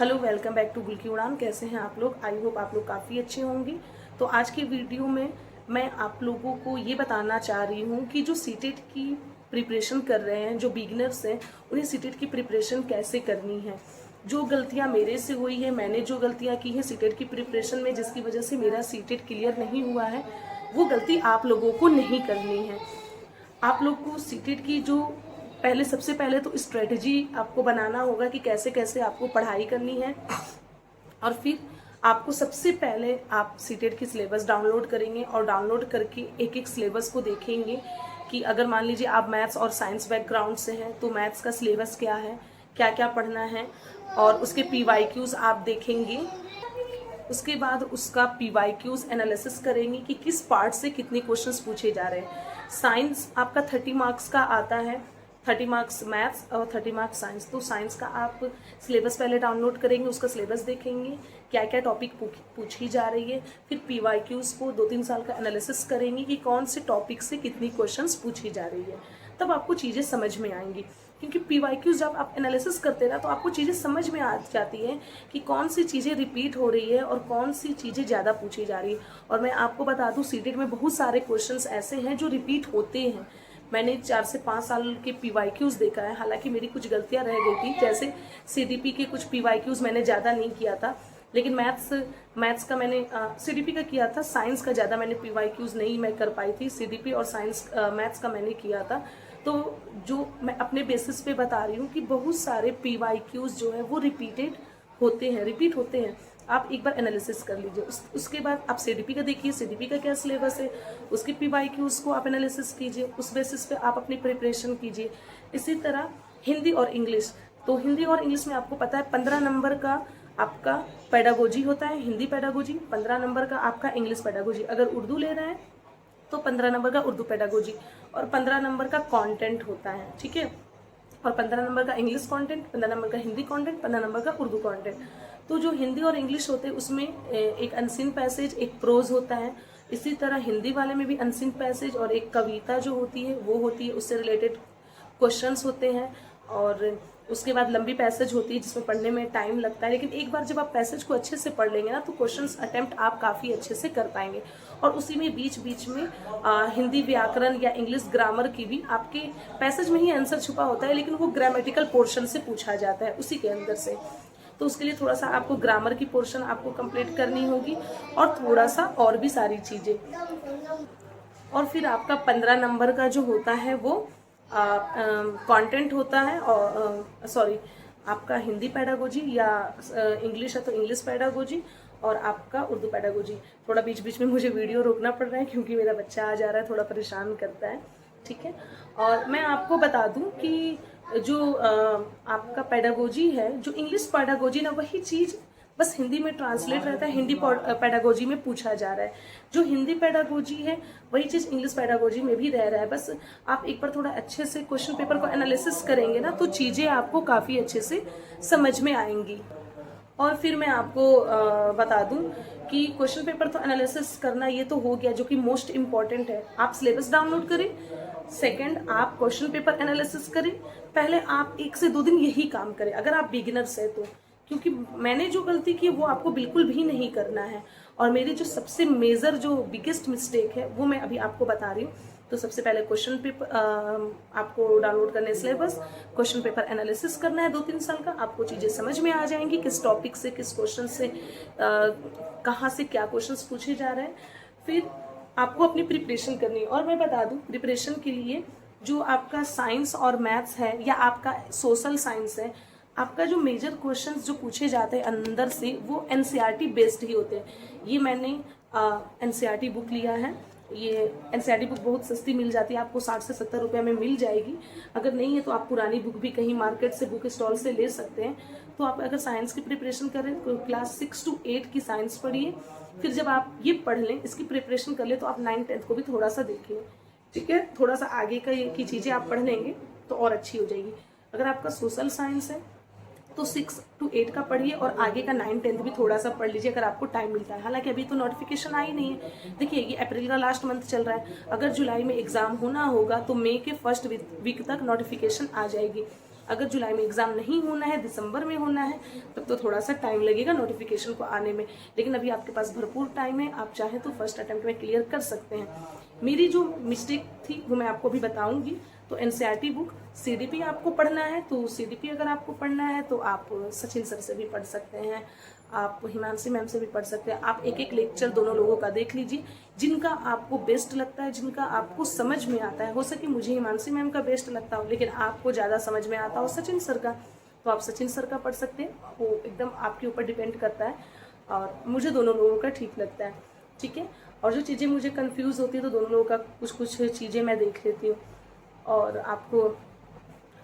Hello, welcome back to गुल की उड़ान। कैसे हैं आप लोग? आई होप आप लोग काफ़ी अच्छे होंगे। तो आज की वीडियो में मैं आप लोगों को ये बताना चाह रही हूँ कि जो सीटेट की प्रिपरेशन कर रहे हैं, जो बिगिनर्स हैं, उन्हें सीटेट की प्रिपरेशन कैसे करनी है। जो गलतियाँ मेरे से हुई है, मैंने जो गलतियाँ की हैं सीटेट की प्रिपरेशन में, जिसकी वजह से मेरा सीटेट क्लियर नहीं हुआ है, वो गलती आप लोगों को नहीं करनी है। आप लोग को सीटेट की जो सबसे पहले तो स्ट्रेटजी आपको बनाना होगा कि कैसे कैसे आपको पढ़ाई करनी है। और फिर आपको सबसे पहले आप सीटेट की सिलेबस डाउनलोड करेंगे और डाउनलोड करके एक एक सिलेबस को देखेंगे कि अगर मान लीजिए आप मैथ्स और साइंस बैकग्राउंड से हैं तो मैथ्स का सिलेबस क्या है, क्या क्या पढ़ना है, और उसके PYQs आप देखेंगे। उसके बाद उसका PYQs एनालिसिस करेंगे कि किस पार्ट से कितने क्वेश्चंस पूछे जा रहे हैं। साइंस आपका 30 मार्क्स का आता है, 30 मार्क्स मैथ्स और 30 मार्क्स साइंस। तो साइंस का आप सिलेबस पहले डाउनलोड करेंगे, उसका सिलेबस देखेंगे क्या क्या टॉपिक पूछी जा रही है। फिर PYQs को 2-3 साल का एनालिसिस करेंगे कि कौन से टॉपिक से कितनी क्वेश्चंस पूछी जा रही है। तब आपको चीज़ें समझ में आएंगी, क्योंकि PYQs जब आप एनालिसिस करते हैं ना तो आपको चीज़ें समझ में आ जाती हैं कि कौन सी चीज़ें रिपीट हो रही है और कौन सी चीज़ें ज़्यादा पूछी जा रही है। और मैं आपको बता दूं, सीटेट में बहुत सारे क्वेश्चंस ऐसे हैं जो रिपीट होते हैं। मैंने 4 से 5 साल के PYQs देखा है, हालांकि मेरी कुछ गलतियां रह गई थी, जैसे CDP के कुछ PYQs मैंने ज़्यादा नहीं किया था, लेकिन मैथ्स का मैंने CDP का किया था। साइंस का ज़्यादा मैंने PYQs नहीं मैं कर पाई थी। CDP और साइंस मैथ्स का मैंने किया था। तो जो मैं अपने बेसिस पे बता रही हूँ कि बहुत सारे PYQs जो है वो रिपीट होते हैं। आप एक बार एनालिसिस कर लीजिए। उसके बाद आप CDP का देखिए, CDP का क्या सिलेबस है, उसके PYQs को आप एनालिसिस कीजिए, उस बेसिस पे आप अपनी प्रिपरेशन कीजिए। इसी तरह हिंदी और इंग्लिश, तो हिंदी और इंग्लिश में आपको पता है 15 नंबर का आपका पेडागोजी होता है, हिंदी पेडागोजी, 15 नंबर का आपका इंग्लिश पेडागोजी। अगर उर्दू ले रहे हैं तो 15 नंबर का उर्दू पेडागोजी और 15 नंबर का कंटेंट होता है, ठीक है। और 15 नंबर का इंग्लिश कंटेंट, 15 नंबर का हिंदी कंटेंट, 15 नंबर का उर्दू कंटेंट। तो जो हिंदी और इंग्लिश होते हैं उसमें एक अनसीन पैसेज, एक प्रोज होता है। इसी तरह हिंदी वाले में भी अनसीन पैसेज और एक कविता जो होती है वो होती है, उससे रिलेटेड क्वेश्चंस होते हैं। और उसके बाद लंबी पैसेज होती है जिसमें पढ़ने में टाइम लगता है, लेकिन एक बार जब आप पैसेज को अच्छे से पढ़ लेंगे ना तो क्वेश्चंस अटेम्प्ट आप काफ़ी अच्छे से कर पाएंगे। और उसी में बीच बीच में हिंदी व्याकरण या इंग्लिश ग्रामर की भी आपके पैसेज में ही आंसर छुपा होता है, लेकिन वो ग्रामेटिकल पोर्शन से पूछा जाता है उसी के अंदर से। तो उसके लिए थोड़ा सा आपको ग्रामर की पोर्शन आपको कंप्लीट करनी होगी और थोड़ा सा और भी सारी चीज़ें। और फिर आपका 15 नंबर का जो होता है वो कंटेंट होता है, और सॉरी, आपका हिंदी पेडागोजी या इंग्लिश है तो इंग्लिश पेडागोजी और आपका उर्दू पेडागोजी। थोड़ा बीच बीच में मुझे वीडियो रोकना पड़ रहा है क्योंकि मेरा बच्चा आ जा रहा है, थोड़ा परेशान करता है, ठीक है। और मैं आपको बता दूं कि जो आपका पेडागोजी है, जो इंग्लिश पेडागोजी ना, वही चीज़ बस हिंदी में ट्रांसलेट रहता है, हिंदी पेडागोजी में पूछा जा रहा है। जो हिंदी पेडागोजी है वही चीज़ इंग्लिश पेडागोजी में भी रह रहा है। बस आप एक बार थोड़ा अच्छे से क्वेश्चन पेपर को एनालिसिस करेंगे ना तो चीज़ें आपको काफ़ी अच्छे से समझ में आएंगी। और फिर मैं आपको बता दूं कि क्वेश्चन पेपर तो एनालिसिस करना ये तो हो गया, जो कि मोस्ट इम्पॉर्टेंट है। आप सिलेबस डाउनलोड करें, सेकंड आप क्वेश्चन पेपर एनालिसिस करें। पहले आप 1 से 2 दिन यही काम करें अगर आप बिगिनर्स है तो, क्योंकि मैंने जो गलती की वो आपको बिल्कुल भी नहीं करना है। और मेरी जो सबसे मेजर जो बिगेस्ट मिस्टेक है वो मैं अभी आपको बता रही हूँ। तो सबसे पहले क्वेश्चन पेपर आपको डाउनलोड करने सिलेबस, क्वेश्चन पेपर एनालिसिस करना है 2-3 साल का। आपको चीज़ें समझ में आ जाएंगी किस टॉपिक से, किस क्वेश्चन से, कहाँ से क्या क्वेश्चंस पूछे जा रहे हैं। फिर आपको अपनी प्रिपरेशन करनी है। और मैं बता दूं, प्रिपरेशन के लिए जो आपका साइंस और मैथ्स है या आपका सोशल साइंस है, आपका जो मेजर क्वेश्चंस जो पूछे जाते हैं अंदर से वो NCERT बेस्ड ही होते हैं। ये मैंने NCERT बुक लिया है। ये NCERT बुक बहुत सस्ती मिल जाती है, आपको 60 से 70 रुपये में मिल जाएगी। अगर नहीं है तो आप पुरानी बुक भी कहीं मार्केट से, बुक स्टॉल से ले सकते हैं। तो आप अगर साइंस की प्रिपरेशन करें तो क्लास 6 to 8 की साइंस पढ़िए। फिर जब आप ये पढ़ लें, इसकी प्रिपरेशन कर ले, तो आप 9th-10th को भी थोड़ा सा देखिए, ठीक है। थोड़ा सा आगे की चीज़ें आप पढ़ लेंगे तो और अच्छी हो जाएगी। अगर आपका सोशल साइंस है तो 6 to 8 का पढ़िए और आगे का 9th-10th भी थोड़ा सा पढ़ लीजिए अगर आपको टाइम मिलता है। हालांकि अभी तो नोटिफिकेशन आई नहीं है। देखिए, ये अप्रैल का लास्ट मंथ चल रहा है, अगर जुलाई में एग्जाम होना होगा तो मई के फर्स्ट वीक तक नोटिफिकेशन आ जाएगी। अगर जुलाई में एग्जाम नहीं होना है, दिसंबर में होना है, तब तो थोड़ा सा टाइम लगेगा नोटिफिकेशन को आने में, लेकिन अभी आपके पास भरपूर टाइम है। आप चाहें तो फर्स्ट अटेम्प्ट में क्लियर कर सकते हैं। मेरी जो मिस्टेक थी वो मैं आपको भी बताऊंगी। तो एनसीईआरटी बुक, सीडीपी आपको पढ़ना है तो सीडीपी अगर आपको पढ़ना है तो आप सचिन सर से भी पढ़ सकते हैं, आप हिमांशी मैम से भी पढ़ सकते हैं। आप एक एक लेक्चर दोनों लोगों का देख लीजिए, जिनका आपको बेस्ट लगता है, जिनका आपको समझ में आता है। हो सके मुझे हिमांशी मैम का बेस्ट लगता हो, लेकिन आपको ज़्यादा समझ में आता हो सचिन सर का, तो आप सचिन सर का पढ़ सकते हैं। वो एकदम आपके ऊपर डिपेंड करता है, और मुझे दोनों लोगों का ठीक लगता है, ठीक है। और जो चीज़ें मुझे कंफ्यूज होती है तो दोनों लोगों का कुछ कुछ चीज़ें मैं देख लेती हूँ। और आपको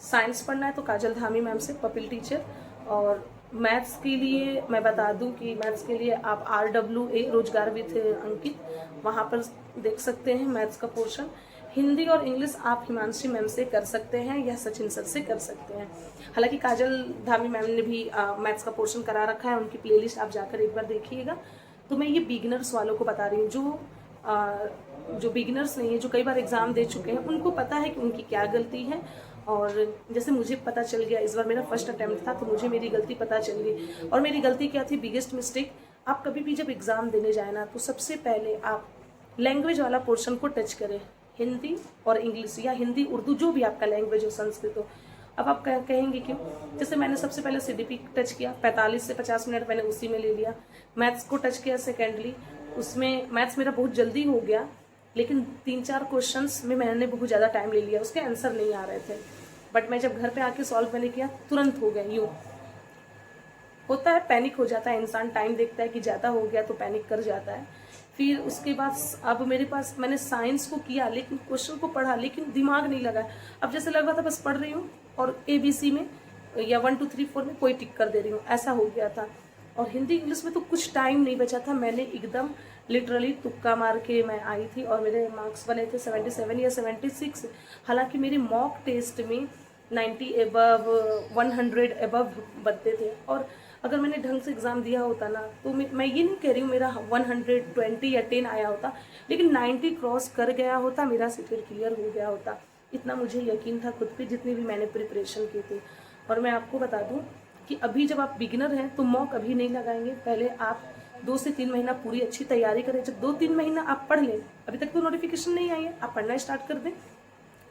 साइंस पढ़ना है तो काजल धामी मैम से, पपिल टीचर। और मैथ्स के लिए मैं बता दूं कि मैथ्स के लिए आप RWA रोजगार विद अंकित, वहाँ पर देख सकते हैं मैथ्स का पोर्शन। हिंदी और इंग्लिश आप हिमांशी मैम से कर सकते हैं या सचिन सर से कर सकते हैं। हालांकि काजल धामी मैम ने भी मैथ्स का पोर्शन करा रखा है, उनकी प्लेलिस्ट आप जाकर एक बार देखिएगा। तो मैं ये बिगिनर्स वालों को बता रही हूँ, जो बिगिनर्स नहीं है, जो कई बार एग्जाम दे चुके हैं, उनको पता है कि उनकी क्या गलती है। और जैसे मुझे पता चल गया, इस बार मेरा फर्स्ट अटेम्प्ट था तो मुझे मेरी गलती पता चल गई। और मेरी गलती क्या थी, बिगेस्ट मिस्टेक, आप कभी भी जब एग्ज़ाम देने जाए ना तो सबसे पहले आप लैंग्वेज वाला पोर्शन को टच करें, हिंदी और इंग्लिश, या हिंदी उर्दू जो भी आपका लैंग्वेज हो, संस्कृत हो। अब आप कहेंगे क्यों, जैसे मैंने सबसे पहले सीडीपी टच किया, 45 से 50 मिनट मैंने उसी में ले लिया। मैथ्स को टच किया सेकेंडली, उसमें मैथ्स मेरा बहुत जल्दी हो गया, लेकिन 3-4 क्वेश्चंस में मैंने बहुत ज़्यादा टाइम ले लिया, उसके आंसर नहीं आ रहे थे। बट मैं जब घर पे आके सॉल्व मैंने किया, तुरंत हो गया। यूँ होता है, पैनिक हो जाता है इंसान, टाइम देखता है कि ज़्यादा हो गया तो पैनिक कर जाता है। फिर उसके बाद अब मेरे पास, मैंने साइंस को किया लेकिन क्वेश्चन को पढ़ा, लेकिन दिमाग नहीं लगा। अब जैसे लग रहा था बस पढ़ रही हूँ और ABC में या 1 2 3 4 में कोई टिक कर दे रही हूँ, ऐसा हो गया था। और हिंदी इंग्लिश में तो कुछ टाइम नहीं बचा था, मैंने एकदम लिटरली तुक्का मार के मैं आई थी और मेरे मार्क्स बने थे 77 या 76। हालांकि मेरे मॉक टेस्ट में 90 एबव 100 एबव बनते थे, और अगर मैंने ढंग से एग्ज़ाम दिया होता ना तो मैं ये नहीं कह रही हूँ मेरा 120 या 10 आया होता, लेकिन 90 क्रॉस कर गया होता, मेरा सीटेट क्लियर हो गया होता। इतना मुझे यकीन था खुद पे, जितनी भी मैंने प्रिपरेशन की थी। और मैं आपको बता दूँ कि अभी जब आप बिगिनर हैं तो मॉक अभी नहीं लगाएंगे, पहले आप 2 से 3 महीना पूरी अच्छी तैयारी करें। जब 2-3 महीना आप पढ़ लें, अभी तक तो नोटिफिकेशन नहीं आई है, आप पढ़ना स्टार्ट कर दें।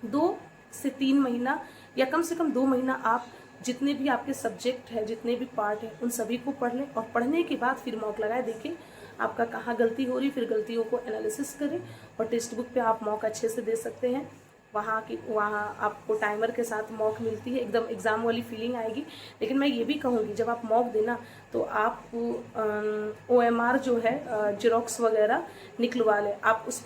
2 से 3 महीना या कम से कम 2 महीना आप जितने भी आपके सब्जेक्ट है, जितने भी पार्ट हैं, उन सभी को पढ़ लें, और पढ़ने के बाद फिर मॉक लगाए, देखें आपका कहाँ गलती हो रही, फिर गलतियों को एनालिसिस करें। और टेक्स्ट बुक पे आप मॉक अच्छे से दे सकते हैं, वहाँ आपको टाइमर के साथ मॉक मिलती है, एकदम एग्ज़ाम वाली फीलिंग आएगी। लेकिन मैं ये भी कहूँगी, जब आप मॉक देना तो आप OMR जो है जेरोक्स वगैरह निकलवा लें, आप उस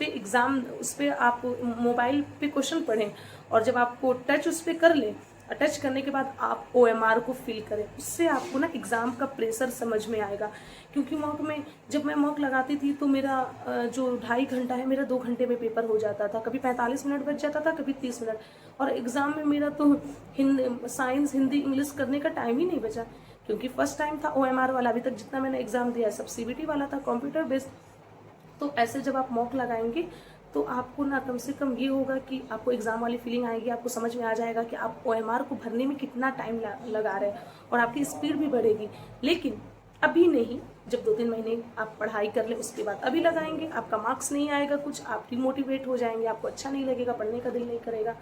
पर आप मोबाइल पे क्वेश्चन पढ़ें, और जब आपको टच उस पर कर लें, टच करने के बाद आप OMR को फिल करें, उससे आपको ना एग्ज़ाम का प्रेशर समझ में आएगा। क्योंकि मॉक में, जब मैं मॉक लगाती थी तो मेरा जो 2.5 घंटा है, मेरा 2 घंटे में पेपर हो जाता था, कभी 45 मिनट बच जाता था, कभी 30 मिनट। और एग्ज़ाम में मेरा तो साइंस, हिंदी, इंग्लिश करने का टाइम ही नहीं बचा, क्योंकि फर्स्ट टाइम था OMR वाला। अभी तक जितना मैंने एग्ज़ाम दिया सब CBT वाला था, कंप्यूटर बेस्ड। तो ऐसे जब आप मॉक लगाएंगे तो आपको ना कम से कम ये होगा कि आपको एग्ज़ाम वाली फीलिंग आएगी, आपको समझ में आ जाएगा कि आप OMR को भरने में कितना टाइम लगा रहे हैं, और आपकी स्पीड भी बढ़ेगी। लेकिन अभी नहीं, जब 2-3 महीने आप पढ़ाई कर लें उसके बाद अभी लगाएंगे, आपका मार्क्स नहीं आएगा कुछ, आप डिमोटिवेट हो जाएंगे, आपको अच्छा नहीं लगेगा, पढ़ने का दिल नहीं करेगा।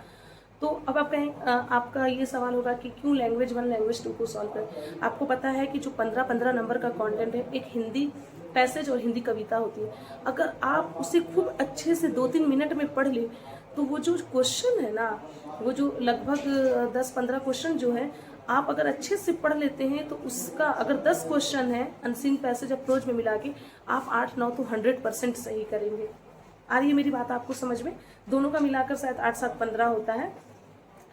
तो अब आप कहें, आपका ये सवाल होगा कि क्यों लैंग्वेज 1 लैंग्वेज 2 को सॉल्व करें। आपको पता है कि जो 15-15 नंबर का कंटेंट है, एक हिंदी पैसेज और हिंदी कविता होती है, अगर आप उसे खूब अच्छे से 2-3 मिनट में पढ़ ले तो वो जो क्वेश्चन है ना, वो जो लगभग 10-15 क्वेश्चन जो है, आप अगर अच्छे से पढ़ लेते हैं तो उसका, अगर 10 क्वेश्चन है अनसीन पैसेज अप्रोच में मिला के, आप 8-9 तो 100% सही करेंगे। आ रही है मेरी बात आपको समझ में? दोनों का मिलाकर शायद 8-7-15 होता है,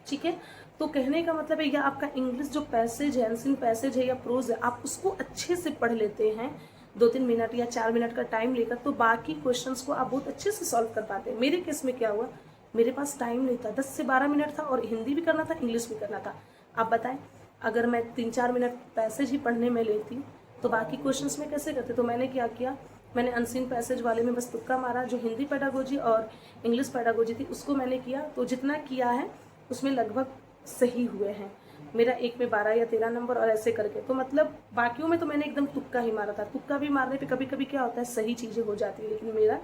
ठीक है। तो कहने का मतलब है, या आपका इंग्लिश जो पैसेज है, अनसीन पैसेज है या प्रोज है, आप उसको अच्छे से पढ़ लेते हैं 2-3 मिनट या 4 मिनट का टाइम लेकर, तो बाकी क्वेश्चंस को आप बहुत अच्छे से सॉल्व कर पाते हैं। मेरे केस में क्या हुआ, मेरे पास टाइम नहीं था, 10 से 12 मिनट था, और हिंदी भी करना था, इंग्लिश भी करना था। आप बताएं, अगर मैं 3-4 मिनट पैसेज ही पढ़ने में लेती तो बाकी क्वेश्चंस में कैसे करते। तो मैंने क्या किया, मैंने अनसीन पैसेज वाले में बस तुक्का मारा, जो हिंदी पेडागोजी और इंग्लिश पेडागोजी थी उसको मैंने किया, तो जितना किया है उसमें लगभग सही हुए हैं। मेरा एक में 12 या 13 नंबर और ऐसे करके। तो मतलब बाकियों में तो मैंने एकदम तुक्का ही मारा था। तुक्का भी मारने पे कभी कभी क्या होता है, सही चीज़ें हो जाती है, लेकिन मेरा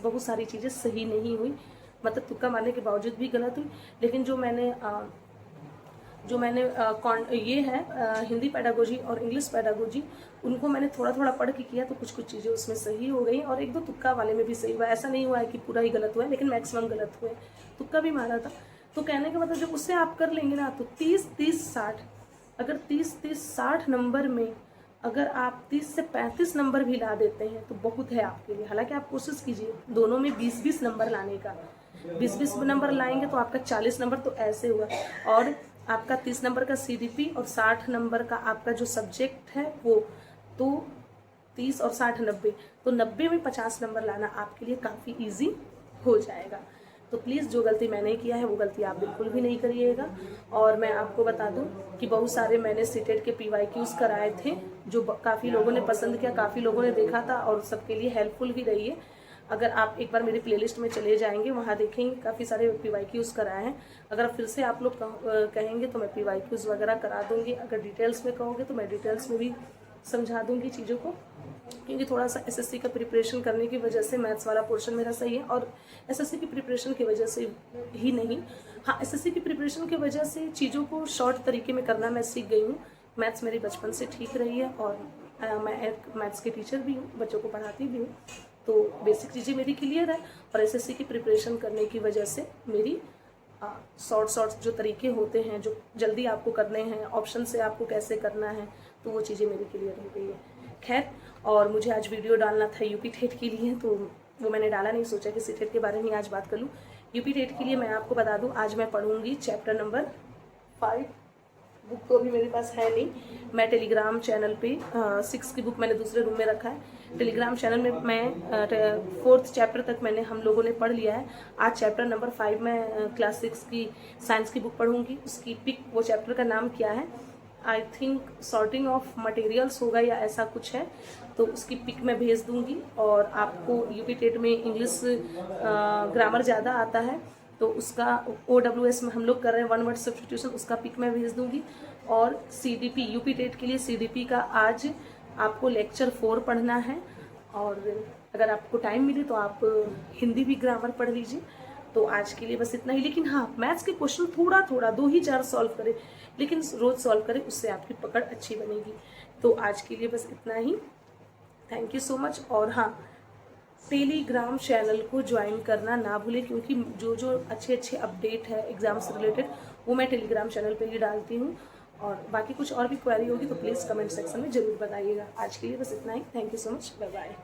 बहुत सारी चीज़ें सही नहीं हुई, मतलब तुक्का मारने के बावजूद भी गलत हुई। लेकिन जो मैंने ये है हिंदी पेडागोजी और इंग्लिश पेडागोजी, उनको मैंने थोड़ा थोड़ा पढ़ के किया, तो कुछ कुछ चीज़ें उसमें सही हो गई और एक दो तुक्का वाले में भी सही हुआ। ऐसा नहीं हुआ है कि पूरा ही गलत हुआ है, लेकिन मैक्सिमम गलत हुए, तुक्का भी मारा था। तो कहने का मतलब जब उससे आप कर लेंगे ना, तो 30-30-60, अगर 30-30-60 नंबर में अगर आप 30 से 35 नंबर भी ला देते हैं तो बहुत है आपके लिए। हालांकि आप कोशिश कीजिए दोनों में 20-20 नंबर लाने का। 20-20 नंबर लाएंगे तो आपका 40 नंबर तो ऐसे हुआ, और आपका 30 नंबर का CDP और 60 नंबर का आपका जो सब्जेक्ट है वो, तो 30 और 60 90, तो 90 में 50 नंबर लाना आपके लिए काफ़ी ईजी हो जाएगा। तो प्लीज़ जो गलती मैंने किया है वो गलती आप बिल्कुल भी नहीं करिएगा। और मैं आपको बता दूं कि बहुत सारे मैंने सीटेट के PYQs कराए थे, जो काफ़ी लोगों ने पसंद किया, काफ़ी लोगों ने देखा था और सबके लिए हेल्पफुल भी रही है। अगर आप एक बार मेरी प्लेलिस्ट में चले जाएंगे, वहाँ देखेंगे काफ़ी सारे PYQs कराए हैं। अगर फिर से आप लोग कहेंगे तो मैं PYQs वगैरह करा दूँगी। अगर डिटेल्स में कहोगे तो मैं डिटेल्स में भी समझा दूँगी चीज़ों को, क्योंकि थोड़ा सा SSC का प्रिपरेशन करने की वजह से मैथ्स वाला पोर्शन मेरा सही है, और SSC की प्रिपरेशन की वजह से ही नहीं, हाँ SSC की प्रिपरेशन की वजह से चीज़ों को शॉर्ट तरीके में करना मैं सीख गई हूँ। मैथ्स मेरी बचपन से ठीक रही है और मैं एक मैथ्स की टीचर भी हूँ, बच्चों को पढ़ाती भी हूँ, तो बेसिक चीज़ें मेरी क्लियर है। और SSC की प्रिपरेशन करने की वजह से मेरी शॉर्ट जो तरीके होते हैं, जो जल्दी आपको करने हैं, ऑप्शन से आपको कैसे करना है, तो वो चीज़ें मेरी क्लियर हो गई है। खैर, और मुझे आज वीडियो डालना था यूपी टेट के लिए, तो वो मैंने डाला नहीं, सोचा कि सीटेट के बारे में आज बात कर लूँ। यूपी टेट के लिए मैं आपको बता दूँ, आज मैं पढ़ूंगी चैप्टर नंबर 5। बुक तो अभी मेरे पास है नहीं, मैं टेलीग्राम चैनल पे 6 की बुक मैंने दूसरे रूम में रखा है। टेलीग्राम चैनल में मैं 4th चैप्टर तक हम लोगों ने पढ़ लिया है। आज चैप्टर नंबर 5 में क्लास 6 की साइंस की बुक पढ़ूंगी। उसकी पिक, वो चैप्टर का नाम क्या है, I think sorting of materials होगा या ऐसा कुछ है, तो उसकी पिक मैं भेज दूंगी। और आपको यूपी टेट में इंग्लिश ग्रामर ज़्यादा आता है, तो उसका OWS में हम लोग कर रहे हैं 1 वर्ड सब्स्टिट्यूशन, उसका पिक मैं भेज दूंगी। और CDP, यूपी टेट के लिए CDP का आज आपको लेक्चर 4 पढ़ना है। और अगर आपको टाइम मिले तो आप हिंदी भी ग्रामर पढ़ लीजिए। तो आज के लिए बस इतना ही। लेकिन हाँ, मैथ्स के क्वेश्चन थोड़ा थोड़ा 2 ही 4 सॉल्व करें, लेकिन रोज सॉल्व करें, उससे आपकी पकड़ अच्छी बनेगी। तो आज के लिए बस इतना ही। Thank you so much. और हाँ, टेलीग्राम चैनल को ज्वाइन करना ना भूलें, क्योंकि जो जो अच्छे अच्छे अपडेट है एग्जाम से रिलेटेड, वो मैं टेलीग्राम चैनल पे ही डालती हूँ। और बाकी कुछ और भी क्वेरी होगी तो प्लीज़ कमेंट सेक्शन में ज़रूर बताइएगा। आज के लिए बस इतना ही। Thank you so much. Bye bye.